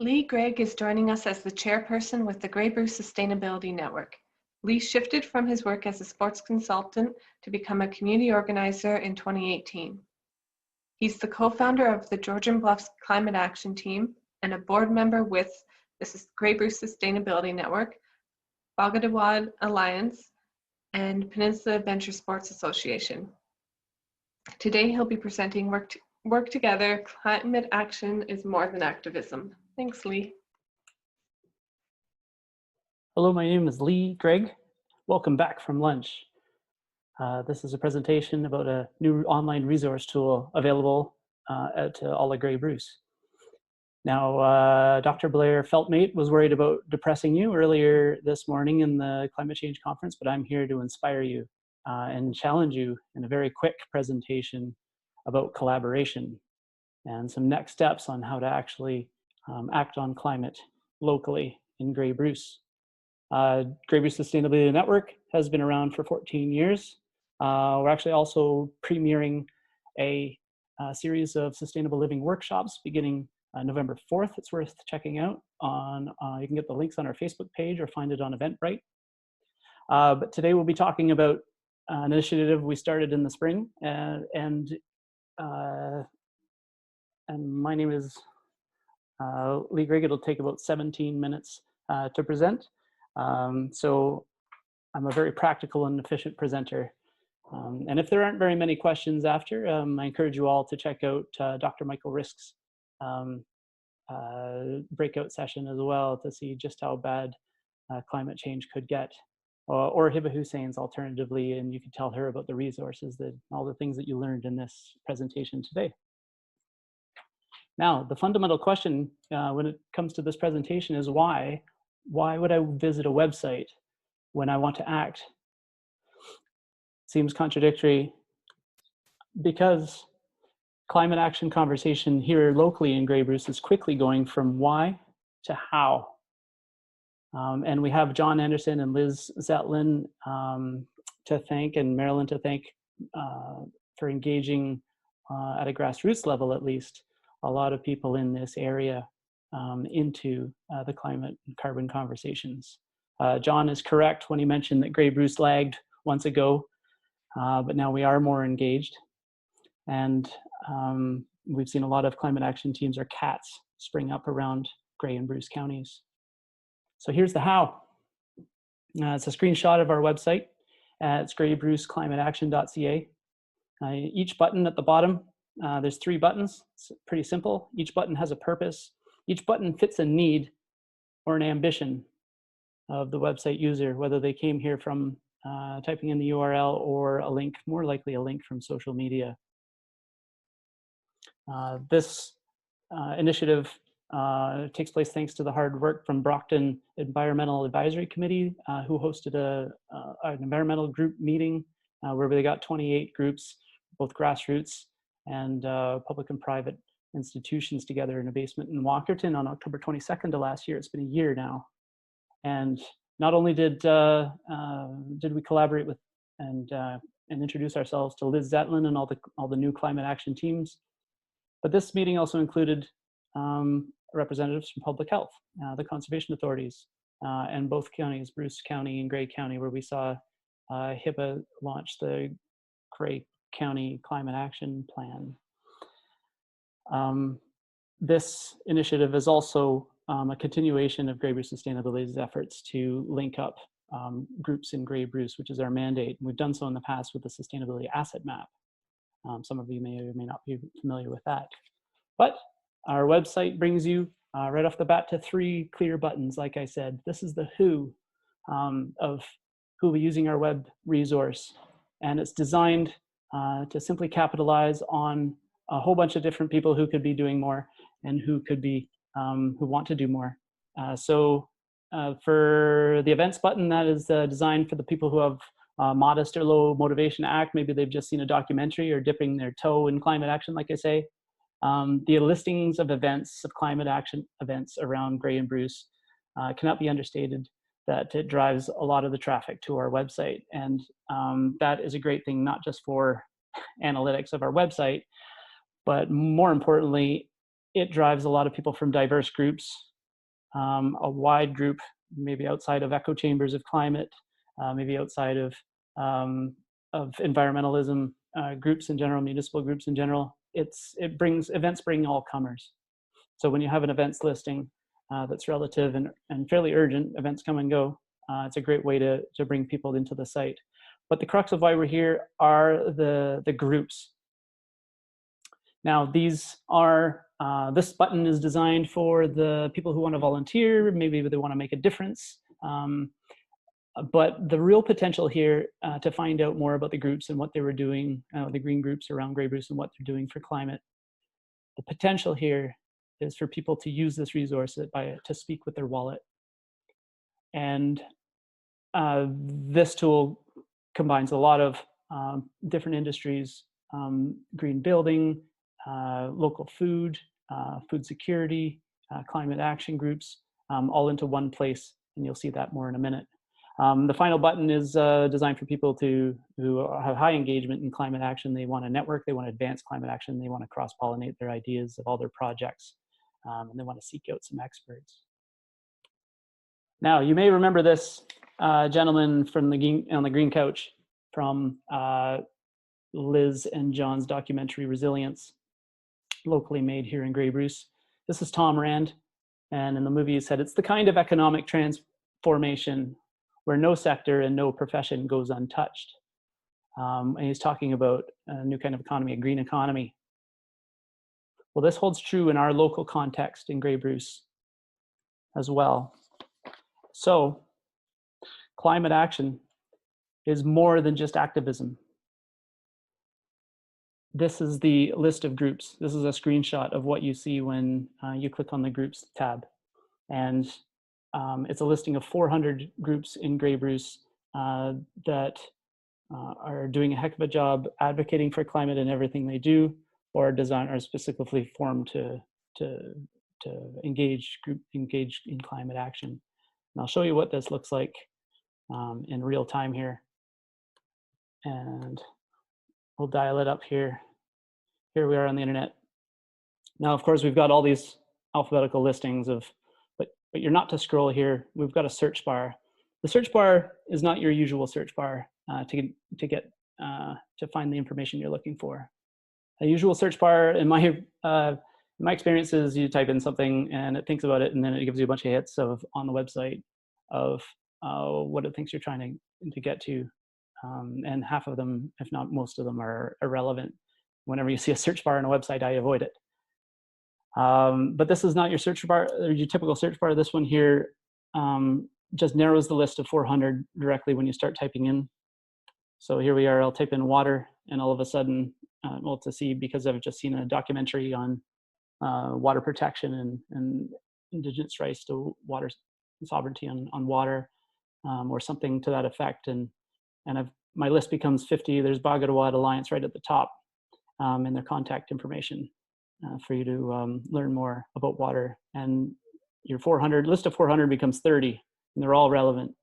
Lee Gregg is joining us as the chairperson with the Grey Bruce Sustainability Network. Lee shifted from his work as a sports consultant to become a community organizer in 2018. He's the co-founder of the Georgian Bluffs Climate Action Team and a board member with the Grey Bruce Sustainability Network, Bogadawad Alliance, and Peninsula Adventure Sports Association. Today he'll be presenting Work Together, Climate Action is More Than Activism. Thanks, Lee. Hello, my name is Lee Gregg. Welcome back from lunch. This is a presentation about a new online resource tool available at Alla Grey Bruce. Now, Dr. Blair Feltmate was worried about depressing you earlier this morning in the climate change conference, but I'm here to inspire you and challenge you in a very quick presentation about collaboration and some next steps on how to actually act on climate locally in Grey Bruce. Grey Bruce Sustainability Network has been around for 14 years. We're actually also premiering a series of sustainable living workshops beginning November 4th. It's worth checking out on, you can get the links on our Facebook page or find it on Eventbrite. But today we'll be talking about an initiative we started in the spring, and my name is Lee Gregg. It'll take about 17 minutes to present. So I'm a very practical and efficient presenter. And if there aren't very many questions after, I encourage you all to check out Dr. Michael Risk's breakout session as well to see just how bad climate change could get. Or Hiba Hussein's alternatively, and you can tell her about the resources, all the things that you learned in this presentation today. Now, the fundamental question when it comes to this presentation is why? Why would I visit a website when I want to act? Seems contradictory because climate action conversation here locally in Grey Bruce is quickly going from why to how. And we have John Anderson and Liz Zetlin to thank, and Marilyn to thank for engaging at a grassroots level, at least, a lot of people in this area into the climate and carbon conversations. John is correct when he mentioned that Grey Bruce lagged once ago, but now we are more engaged. And we've seen a lot of climate action teams or CATs spring up around Grey and Bruce counties. So here's the how. It's a screenshot of our website. It's greybruceclimateaction.ca. Each button at the bottom, there's 3 buttons. It's pretty simple. Each button has a purpose. Each button fits a need or an ambition of the website user, whether they came here from typing in the URL or a link, more likely a link from social media. This initiative takes place thanks to the hard work from Brockton Environmental Advisory Committee, who hosted an environmental group meeting where they got 28 groups, both grassroots and public and private institutions together in a basement in Walkerton on October 22nd of last year. It's been a year now. And not only did we collaborate with and introduce ourselves to Liz Zetlin and all the new climate action teams, but this meeting also included representatives from public health, the conservation authorities, and both counties, Bruce County and Grey County, where we saw HIPAA launch the Grey County Climate Action Plan. This initiative is also a continuation of Grey Bruce Sustainability's efforts to link up groups in Grey Bruce, which is our mandate. We've done so in the past with the Sustainability Asset Map. Some of you may or may not be familiar with that. But our website brings you right off the bat to 3 clear buttons. Like I said, this is the who of who will be using our web resource. And it's designed to simply capitalize on a whole bunch of different people who could be doing more and who could be, who want to do more. So for the events button, that is designed for the people who have modest or low motivation to act. Maybe they've just seen a documentary or dipping their toe in climate action, like I say. The listings of events, of climate action events around Grey and Bruce cannot be understated, that it drives a lot of the traffic to our website. And that is a great thing, not just for analytics of our website, but more importantly, it drives a lot of people from diverse groups a wide group, maybe outside of echo chambers of climate, maybe outside of environmentalism groups in general, municipal groups in general. Events bring all comers. So when you have an events listing that's relative and fairly urgent, events come and go, it's a great way to bring people into the site. But the crux of why we're here are the groups. Now these are, this button is designed for the people who want to volunteer, maybe they want to make a difference. But the real potential here to find out more about the groups and what they were doing, the green groups around Grey Bruce and what they're doing for climate, the potential here is for people to use this resource to speak with their wallet. And this tool combines a lot of different industries, green building, local food, food security, climate action groups, all into one place. And you'll see that more in a minute. The final button is designed for people who have high engagement in climate action. They want to network, they want to advance climate action, they want to cross-pollinate their ideas of all their projects, and they want to seek out some experts. Now, you may remember this gentleman from on the green couch from Liz and John's documentary Resilience, locally made here in Grey Bruce. This is Tom Rand, and in the movie he said, it's the kind of economic transformation where no sector and no profession goes untouched. And he's talking about a new kind of economy, a green economy. Well, this holds true in our local context in Grey Bruce as well. So climate action is more than just activism. This is the list of groups. This is a screenshot of what you see when you click on the groups tab. And it's a listing of 400 groups in Grey Bruce that are doing a heck of a job advocating for climate in everything they do, or are specifically formed to engage in climate action. And I'll show you what this looks like in real time here. And we'll dial it up here. Here we are on the internet. Now, of course, we've got all these alphabetical listings of, but you're not to scroll here. We've got a search bar. The search bar is not your usual search bar to find the information you're looking for. A usual search bar, in my experience, is you type in something and it thinks about it, and then it gives you a bunch of hits on the website of what it thinks you're trying to get to. And half of them, if not most of them, are irrelevant. Whenever you see a search bar on a website, I avoid it. But this is not your search bar, or your typical search bar. This one here just narrows the list of 400 directly when you start typing in. So here we are, I'll type in water, and all of a sudden, well, to see, because I've just seen a documentary on water protection and Indigenous rights to water sovereignty on water, or something to that effect. And my list becomes 50. There's Bagaduat Alliance right at the top, and their contact information for you to learn more about water. And your list of 400 becomes 30, and they're all relevant.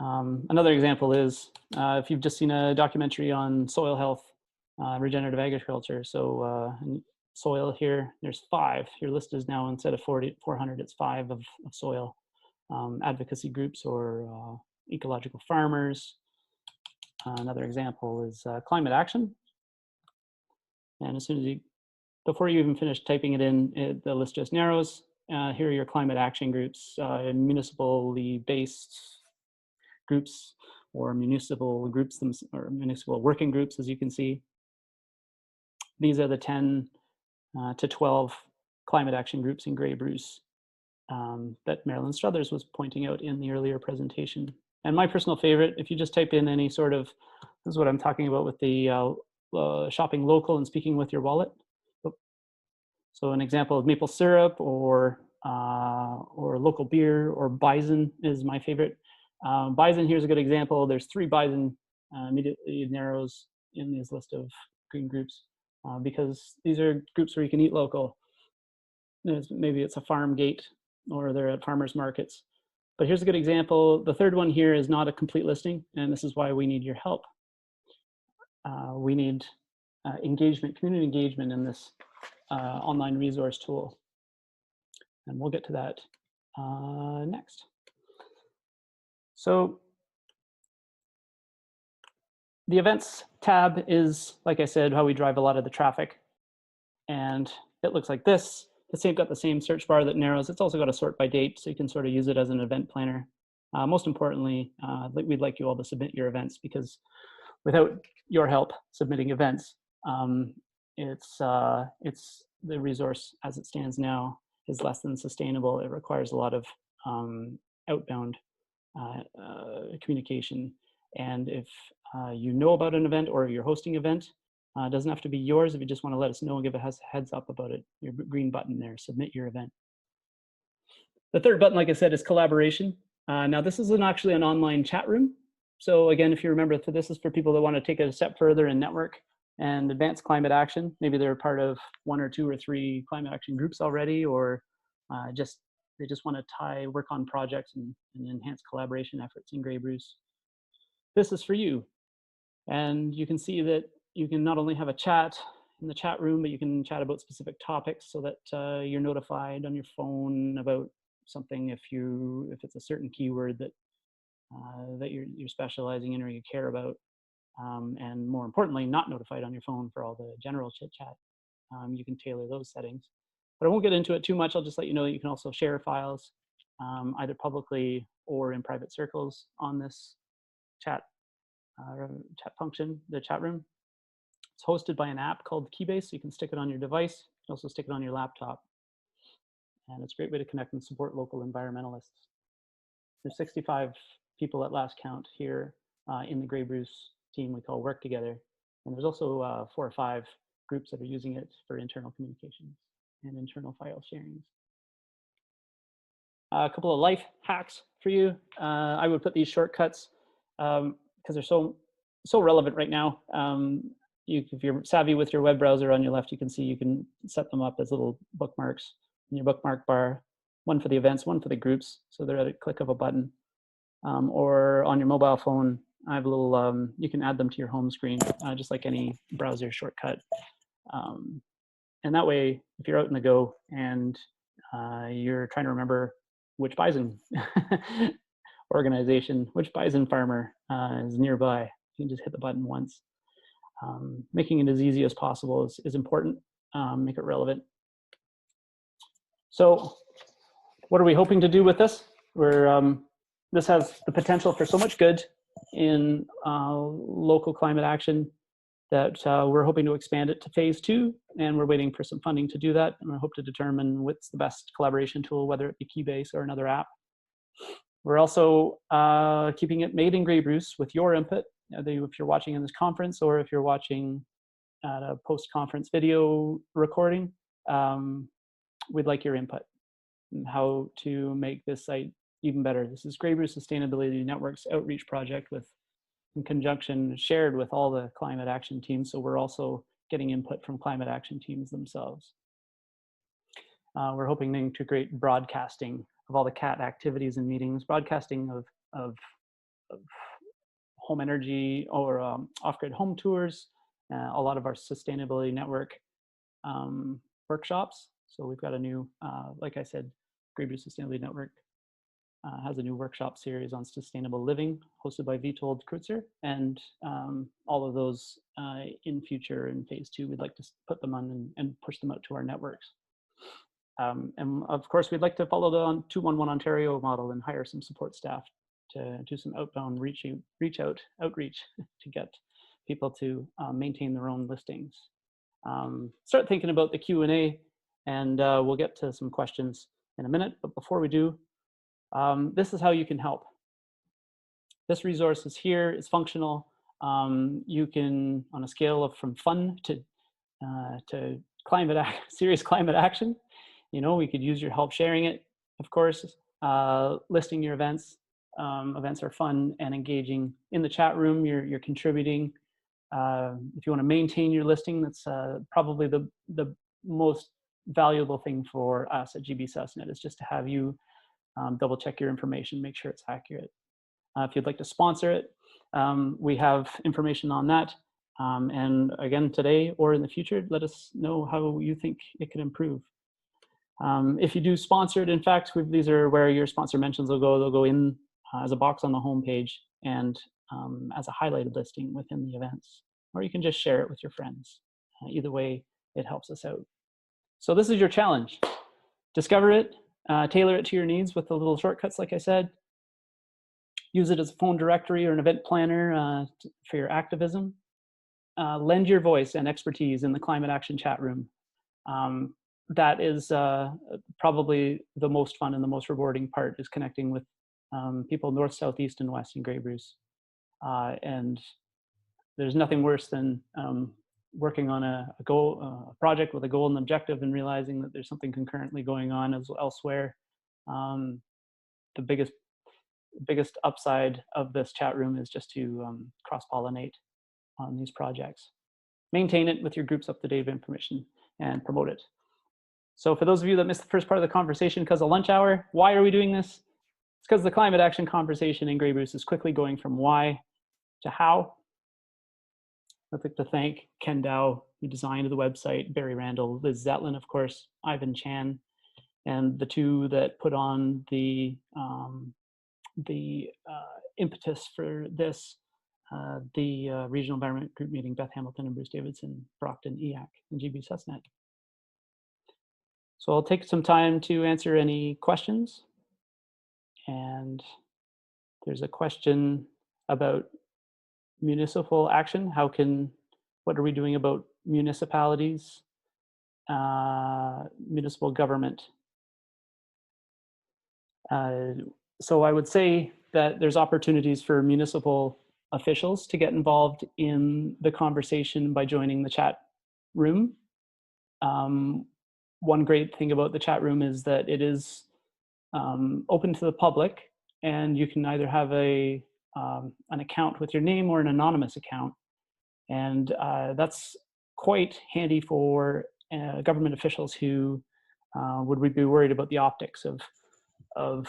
Another example is if you've just seen a documentary on soil health, regenerative agriculture. So soil here, there's 5. Your list is now, instead of 400, it's 5 of soil. Advocacy groups or ecological farmers. Another example is climate action. And as soon as before you even finish typing it in, the list just narrows. Here are your climate action groups, municipally based groups, or municipal groups, or municipal working groups, as you can see. These are the 10 to 12 climate action groups in Grey Bruce that Marilyn Struthers was pointing out in the earlier presentation. And my personal favorite, if you just type in any sort of, this is what I'm talking about with the shopping local and speaking with your wallet. So an example of maple syrup or local beer, or bison is my favorite. Bison, here's a good example. There's 3 bison, immediately narrows in this list of green groups, because these are groups where you can eat local. Maybe it's a farm gate, or they're at farmers markets. But here's a good example. The 3rd one here is not a complete listing, and this is why we need your help. We need engagement, community engagement in this online resource tool. And we'll get to that next. So the events tab is, like I said, how we drive a lot of the traffic. And it looks like this. It's got the same search bar that narrows. It's also got a sort by date, so you can sort of use it as an event planner. Most importantly, we'd like you all to submit your events, because without your help submitting events, it's the resource as it stands now is less than sustainable. It requires a lot of outbound communication. And if you know about an event or you're hosting an event, it doesn't have to be yours. If you just want to let us know and give a heads up about it, your green button there, submit your event. The third button, like I said, is collaboration. Now this isn't actually an online chat room. So again, if you remember, this is for people that want to take it a step further and network and advance climate action. Maybe they're part of 1 or 2 or 3 climate action groups already, or they just want to work on projects and enhance collaboration efforts in Grey Bruce. This is for you. And you can see that you can not only have a chat in the chat room, but you can chat about specific topics so that you're notified on your phone about something if it's a certain keyword that you're specializing in or you care about, and more importantly, not notified on your phone for all the general chit chat. You can tailor those settings, but I won't get into it too much. I'll just let you know that you can also share files, either publicly or in private circles on this chat function, the chat room. It's hosted by an app called Keybase, so you can stick it on your device. You can also stick it on your laptop. And it's a great way to connect and support local environmentalists. There's 65 people at last count here in the Grey Bruce team we call Work Together. And there's also 4 or 5 groups that are using it for internal communications and internal file sharings. A couple of life hacks for you. I would put these shortcuts because they're so relevant right now. If you're savvy with your web browser on your left, you can see you can set them up as little bookmarks in your bookmark bar, one for the events, one for the groups, so they're at a click of a button. Or on your mobile phone, I have a little, you can add them to your home screen, just like any browser shortcut. And that way, if you're out in the go and you're trying to remember which bison organization, which bison farmer is nearby, you can just hit the button once. Making it as easy as possible is important. Make it relevant. So what are we hoping to do with this? This has the potential for so much good in local climate action that we're hoping to expand it to phase 2, and we're waiting for some funding to do that. And we hope to determine what's the best collaboration tool, whether it be Keybase or another app. We're also keeping it made in Grey Bruce with your input, if you're watching in this conference or if you're watching at a post-conference video recording. We'd like your input and how to make this site even better. This is Grey Bruce Sustainability Network's outreach project in conjunction, shared with all the climate action teams. So we're also getting input from climate action teams themselves. We're hoping to integrate broadcasting of all the CAT activities and meetings, broadcasting of home energy or off-grid home tours, a lot of our sustainability network workshops. So we've got a new, like I said, Grey Bruce Sustainability Network has a new workshop series on sustainable living hosted by Vitold Kreutzer, and all of those in future in phase 2, we'd like to put them on and push them out to our networks. And of course, we'd like to follow the 211 Ontario model and hire some support staff to do some outbound outreach to get people to maintain their own listings. Start thinking about the Q&A, and we'll get to some questions in a minute. But before we do, this is how you can help. This resource is here, it's functional. You can, on a scale of from fun to serious climate action, we could use your help sharing it, of course, listing your events. Events are fun and engaging. In the chat room, you're contributing. If you want to maintain your listing, that's probably the most valuable thing for us at GBSusNet, is just to have you double check your information, make sure it's accurate. If you'd like to sponsor it, we have information on that. And again, today or in the future, let us know how you think it could improve. If you do sponsor it, in fact, these are where your sponsor mentions will go. They'll go in as a box on the homepage and as a highlighted listing within the events. Or you can just share it with your friends. Either way, it helps us out. So this is your challenge. Discover it, tailor it to your needs with the little shortcuts, like I said. Use it as a phone directory or an event planner for your activism. Lend your voice and expertise in the climate action chat room. That is probably the most fun and the most rewarding part, is connecting with people north, south, east, and west in Grey Bruce. And there's nothing worse than working on a project with a goal and objective and realizing that there's something concurrently going on elsewhere. The biggest upside of this chat room is just to cross-pollinate on these projects. Maintain it with your groups up to date of information and promote it. So for those of you that missed the first part of the conversation because of lunch hour, why are we doing this? It's because the climate action conversation in Grey Bruce is quickly going from why to how. I'd like to thank Ken Dow, who designed the website, Barry Randall, Liz Zetlin, of course, Ivan Chan, and the two that put on the impetus for this, the Regional Environment Group meeting, Beth Hamilton and Bruce Davidson, Brockton, EAC, and GB Susnet. So I'll take some time to answer any questions. And there's a question about municipal action. What are we doing about municipalities, municipal government? So I would say that there's opportunities for municipal officials to get involved in the conversation by joining the chat room. One great thing about the chat room is that it is open to the public, and you can either have an account with your name or an anonymous account. And that's quite handy for government officials who would be worried about the optics of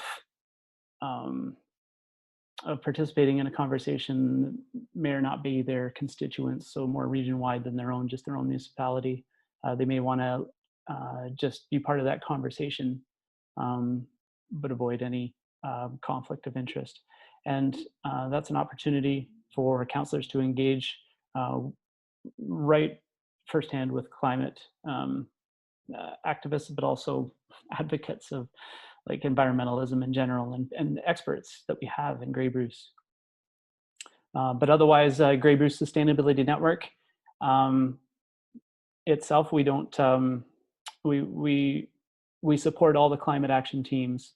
participating in a conversation that may or not be their constituents, so more region-wide than just their own municipality. They may want to just be part of that conversation, but avoid any conflict of interest. And that's an opportunity for councillors to engage right firsthand with climate activists, but also advocates of like environmentalism in general, and experts that we have in Grey Bruce. But otherwise, Grey Bruce Sustainability Network itself, we don't, we support all the climate action teams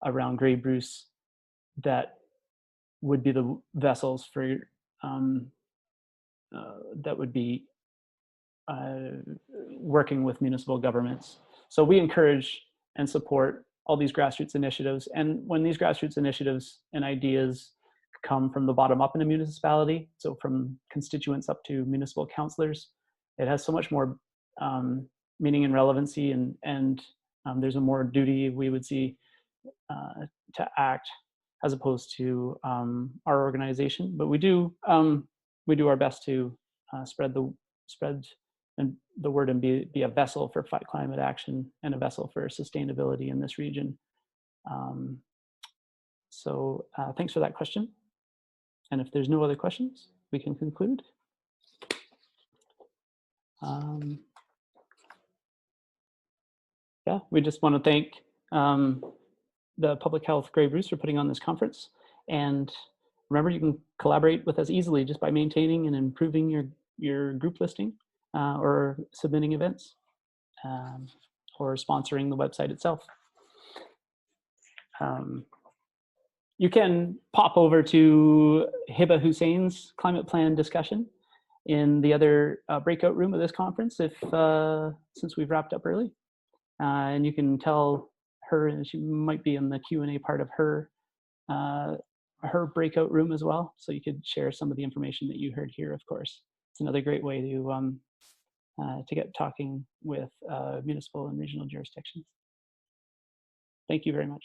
around Grey Bruce that would be the vessels for, that would be working with municipal governments. So we encourage and support all these grassroots initiatives. And when these grassroots initiatives and ideas come from the bottom up in a municipality, so from constituents up to municipal councillors, it has so much more meaning and relevancy, and there's a more duty we would see to act as opposed to our organization. But we do our best to spread the word and be a vessel for climate action and a vessel for sustainability in this region. So thanks for that question. And if there's no other questions, we can conclude. Yeah, we just want to thank the Public Health Grey Bruce for putting on this conference. And remember, you can collaborate with us easily just by maintaining and improving your group listing, or submitting events, or sponsoring the website itself. You can pop over to Hiba Hussein's climate plan discussion in the other breakout room of this conference, since we've wrapped up early. And you can tell her, and she might be in the Q&A part of her breakout room as well. So you could share some of the information that you heard here, of course. It's another great way to get talking with municipal and regional jurisdictions. Thank you very much.